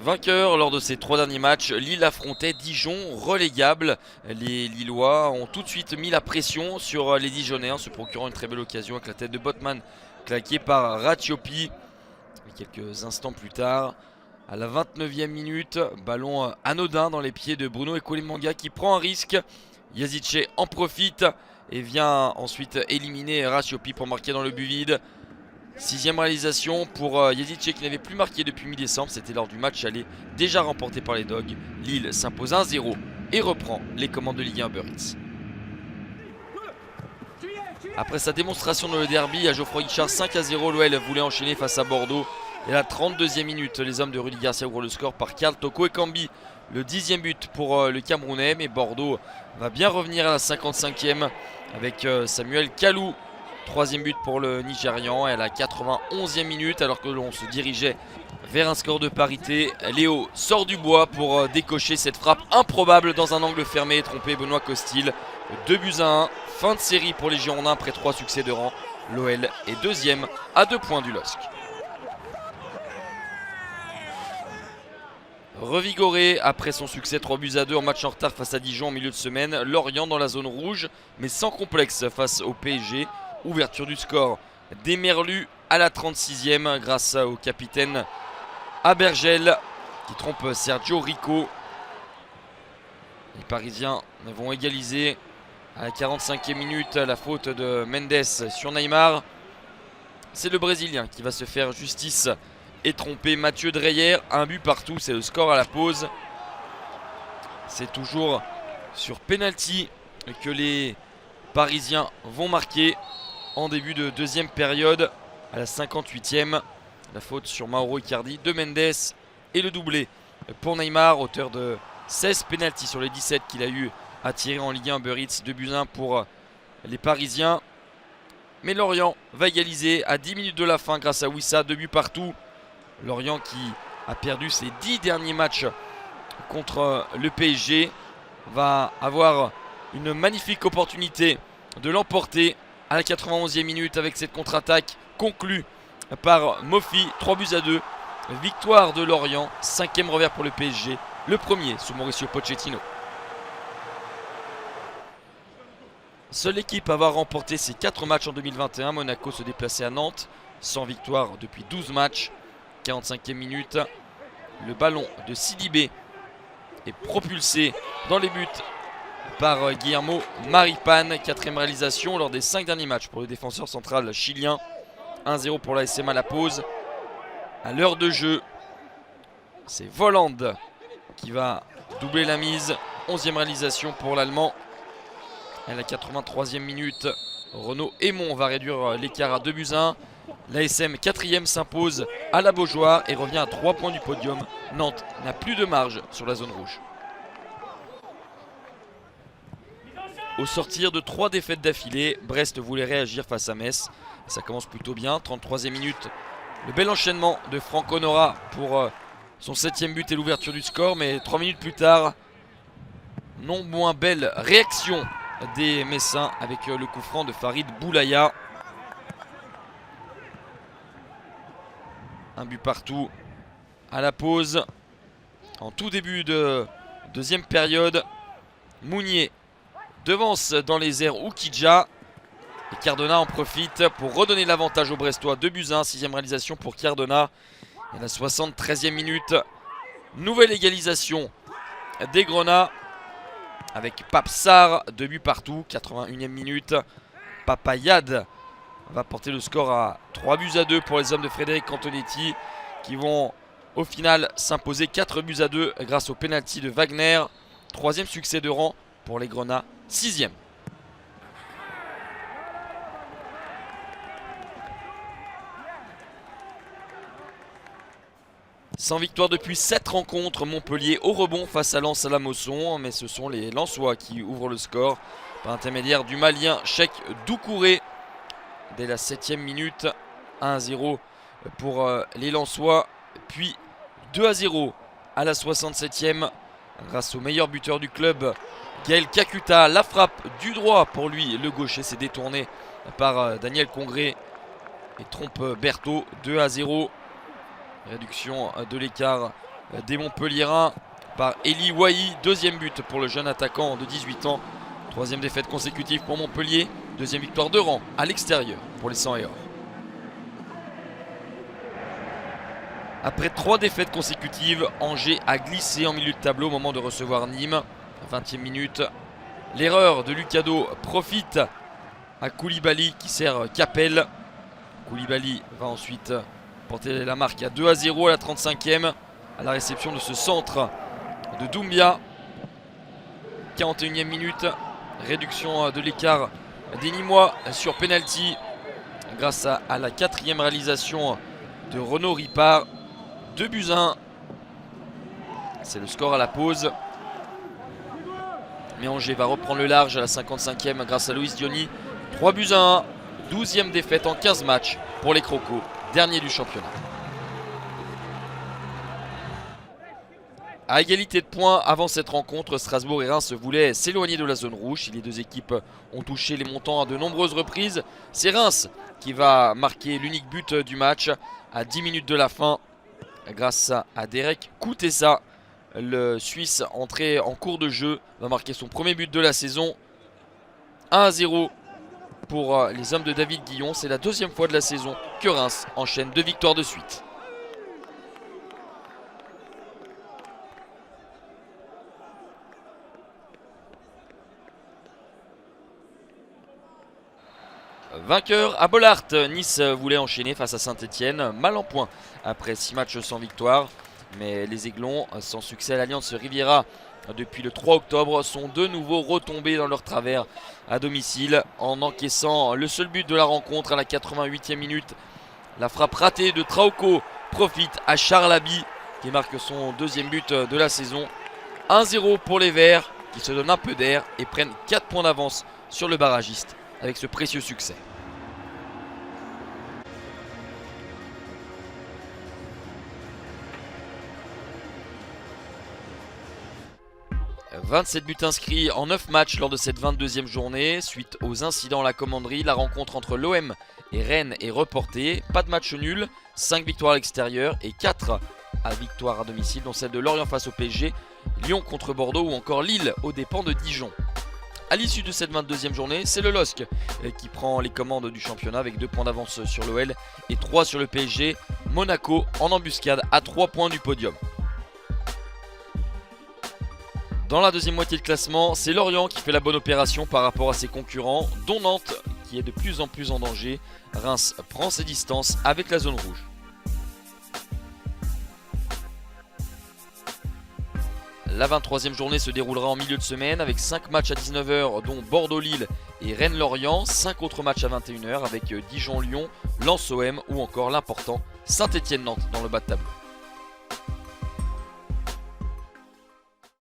Vainqueur lors de ces 3 derniers matchs, Lille affrontait Dijon, relégable. Les Lillois ont tout de suite mis la pression sur les Dijonais en se procurant une très belle occasion avec la tête de Botman claquée par Ratiopi. Quelques instants plus tard, à la 29e minute, ballon anodin dans les pieds de Bruno Ekolemanga qui prend un risque. Yazice en profite et vient ensuite éliminer Ratiopi pour marquer dans le but vide. 6e réalisation pour Yazice qui n'avait plus marqué depuis mi-décembre. C'était lors du match aller déjà remporté par les Dogs. Lille s'impose 1-0 et reprend les commandes de Ligue 1 Uber Eats. Après sa démonstration dans le derby à Geoffroy Guichard, 5-0, l'OL voulait enchaîner face à Bordeaux. Et à la 32e minute, les hommes de Rudy Garcia ouvrent le score par Karl Toko Ekambi. Le 10e but pour le Camerounais, mais Bordeaux va bien revenir à la 55e avec Samuel Kalou. 3e but pour le Nigérian. Et à la 91e minute, alors que l'on se dirigeait vers un score de parité, Léo sort du bois pour décocher cette frappe improbable dans un angle fermé et tromper Benoît Costil. 2-1, fin de série pour les Girondins après 3 succès de rang. L'OL est 2e à 2 points du LOSC. Revigoré après son succès 3-2 en match en retard face à Dijon en milieu de semaine, Lorient dans la zone rouge mais sans complexe face au PSG. Ouverture du score d'Emerlu à la 36e grâce au capitaine Abergel qui trompe Sergio Rico. Les Parisiens vont égaliser à la 45e minute, la faute de Mendes sur Neymar. C'est le Brésilien qui va se faire justice et tromper Mathieu Dreyer. Un but partout, c'est le score à la pause. C'est toujours sur penalty que les Parisiens vont marquer en début de deuxième période. À la 58e, la faute sur Mauro Icardi de Mendes et le doublé pour Neymar, auteur de 16 penalties sur les 17 qu'il a eu à tirer en Ligue 1 Uber Eats. 2-1 pour les Parisiens. Mais Lorient va égaliser à 10 minutes de la fin grâce à Wissa, 2 buts partout. Lorient qui a perdu ses 10 derniers matchs contre le PSG va avoir une magnifique opportunité de l'emporter à la 91e minute avec cette contre-attaque conclue par Mofi. 3-2. Victoire de Lorient, 5e revers pour le PSG, le premier sous Mauricio Pochettino. Seule équipe à avoir remporté ses 4 matchs en 2021, Monaco se déplaçait à Nantes, sans victoire depuis 12 matchs. 45e minute, le ballon de Sidibé est propulsé dans les buts par Guillermo Maripane. 4e réalisation lors des 5 derniers matchs pour le défenseur central chilien. 1-0 pour l'ASM à la pause. À l'heure de jeu, c'est Voland qui va doubler la mise. 11e réalisation pour l'Allemand. À la 83e minute, Renaud Aymon va réduire l'écart à 2-1. L'ASM 4e s'impose à la Beaujoire et revient à 3 points du podium. Nantes n'a plus de marge sur la zone rouge. Au sortir de 3 défaites d'affilée, Brest voulait réagir face à Metz. Ça commence plutôt bien. 33e minute, le bel enchaînement de Franck Honora pour son 7e but et l'ouverture du score. Mais 3 minutes plus tard, non moins belle réaction des Messins avec le coup franc de Farid Boulaya. Un but partout à la pause. En tout début de deuxième période, Mounier devance dans les airs Oukidja. Et Cardona en profite pour redonner l'avantage aux Brestois. 2-1, 6e réalisation pour Cardona. Et à la 73e minute, nouvelle égalisation des Grenats avec Papsar, 2 buts partout. 81e minute, Papayad va porter le score à 3-2 pour les hommes de Frédéric Cantonetti qui vont au final s'imposer 4-2 grâce au pénalty de Wagner. 3e succès de rang pour les Grenats, 6e. Sans victoire depuis 7 rencontres, Montpellier au rebond face à Lens à la Mosson. Mais ce sont les Lensois qui ouvrent le score par intermédiaire du Malien Cheikh Doucouré. Dès la 7e minute, 1-0 pour les Lensois. Puis 2-0 à la 67e grâce au meilleur buteur du club, Gaël Kakuta. La frappe du droit pour lui, le gaucher s'est détourné par Daniel Congré et trompe Berthaud. 2-0. Réduction de l'écart des Montpelliérains par Eli Wahi. Deuxième but pour le jeune attaquant de 18 ans. Troisième défaite consécutive pour Montpellier. Deuxième victoire de rang à l'extérieur pour les 100 et or. Après 3 défaites consécutives, Angers a glissé en milieu de tableau au moment de recevoir Nîmes. 20e minute. L'erreur de Lucado profite à Koulibaly qui sert Capel. Koulibaly va ensuite porter la marque à 2-0 à la 35e à la réception de ce centre de Doumbia. 41e minute. Réduction de l'écart des Nîmois sur penalty grâce à la 4e réalisation de Renaud Ripard. 2-1. C'est le score à la pause. Mais Angers va reprendre le large à la 55e grâce à Loïs Diony. 3-1. 12e défaite en 15 matchs pour les Crocos, dernier du championnat. À égalité de points avant cette rencontre, Strasbourg et Reims voulaient s'éloigner de la zone rouge. Si les deux équipes ont touché les montants à de nombreuses reprises, c'est Reims qui va marquer l'unique but du match à 10 minutes de la fin grâce à Derek Koutessa. Le Suisse entré en cours de jeu va marquer son premier but de la saison. 1-0 pour les hommes de David Guillon. C'est la deuxième fois de la saison que Reims enchaîne 2 victoires de suite. Vainqueur à Bollaert, Nice voulait enchaîner face à Saint-Etienne. Mal en point après 6 matchs sans victoire. Mais les Aiglons, sans succès à l'Alliance Riviera depuis le 3 octobre, sont de nouveau retombés dans leur travers à domicile en encaissant le seul but de la rencontre à la 88e minute. La frappe ratée de Trauco profite à Charles Haby qui marque son deuxième but de la saison. 1-0 pour les Verts qui se donnent un peu d'air et prennent 4 points d'avance sur le barragiste avec ce précieux succès. 27 buts inscrits en 9 matchs lors de cette 22e journée. Suite aux incidents à la commanderie, la rencontre entre l'OM et Rennes est reportée. Pas de match nul, 5 victoires à l'extérieur et 4 victoires à domicile, dont celle de Lorient face au PSG, Lyon contre Bordeaux ou encore Lille aux dépens de Dijon. À l'issue de cette 22e journée, c'est le LOSC qui prend les commandes du championnat avec 2 points d'avance sur l'OL et 3 sur le PSG. Monaco en embuscade à 3 points du podium. Dans la deuxième moitié de classement, c'est Lorient qui fait la bonne opération par rapport à ses concurrents, dont Nantes qui est de plus en plus en danger. Reims prend ses distances avec la zone rouge. La 23e journée se déroulera en milieu de semaine avec 5 matchs à 19h dont Bordeaux-Lille et Rennes-Lorient, 5 autres matchs à 21h avec Dijon-Lyon, Lens-OM ou encore l'important Saint-Etienne-Nantes dans le bas de tableau.